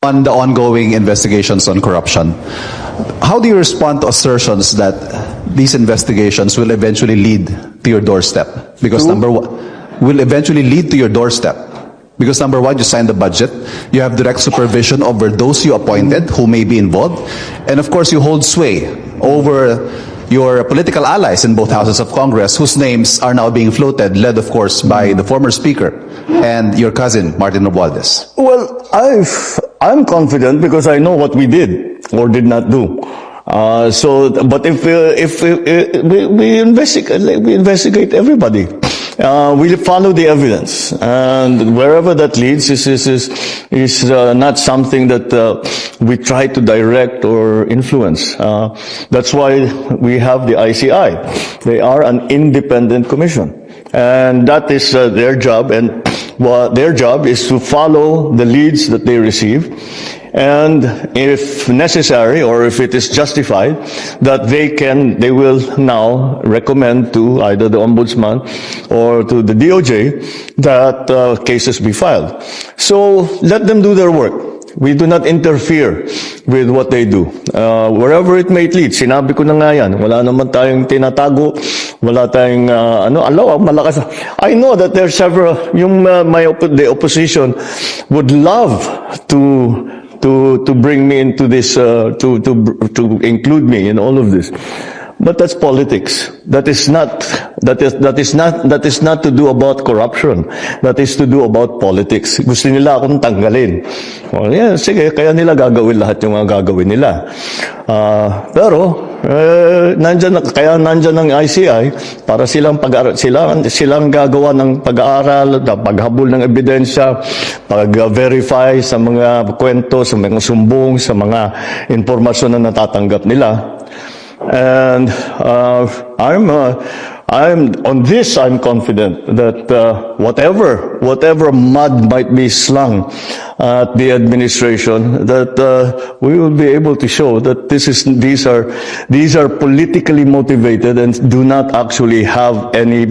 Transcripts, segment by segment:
on the ongoing investigations on corruption. How do you respond to assertions that these investigations will eventually lead to your doorstep? Because number one, will eventually lead to your doorstep. Because number one, you signed the budget, you have direct supervision over those you appointed who may be involved, and of course you hold sway over your political allies in both houses of Congress whose names are now being floated, led of course by the former speaker and your cousin, Martin Romualdez. Well, I'm confident because I know what we did or did not do. But if we investigate everybody. We follow the evidence, and wherever that leads is not something that we try to direct or influence. That's why we have the ICI. They are an independent commission, and that is their job. And their job is to follow the leads that they receive. And if necessary, or if it is justified, that they will now recommend to either the Ombudsman or to the DOJ that cases be filed. So let them do their work. We do not interfere with what they do. Wherever it may lead, sinabi ko na nga yan, wala naman tayong tinatago, wala tayong, malakas. I know that there are several, the opposition would love to bring me into this, to include me in all of this. But that's politics. That is not to do about corruption. That is to do about politics. Gusto nila akong tanggalin. Well, yeah, sige, kaya nila gagawin lahat yung mga gagawin nila. Pero nandyan ang ICI para silang gagawa ng pag-aaral, paghabol ng ebidensya, pag-verify sa mga kwento, sa mga sumbong, sa mga impormasyon na natatanggap nila. And I'm confident that whatever mud might be slung at the administration, that we will be able to show that these are politically motivated and do not actually have any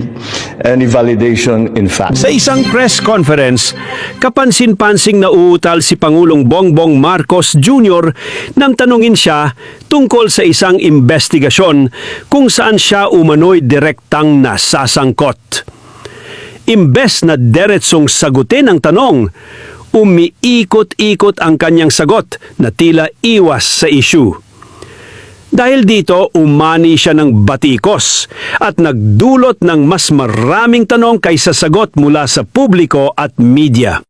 validation in fact. Sa isang press conference, kapansin-pansing nauutal si Pangulong Bongbong Marcos Jr. nang tanungin siya tungkol sa isang investigasyon kung saan siya umano'y direktang nasasangkot. Imbes na diretsong sagutin ang tanong, umiikot-ikot ang kanyang sagot na tila iwas sa issue. Dahil dito, umani siya ng batikos at nagdulot ng mas maraming tanong kaysa sagot mula sa publiko at media.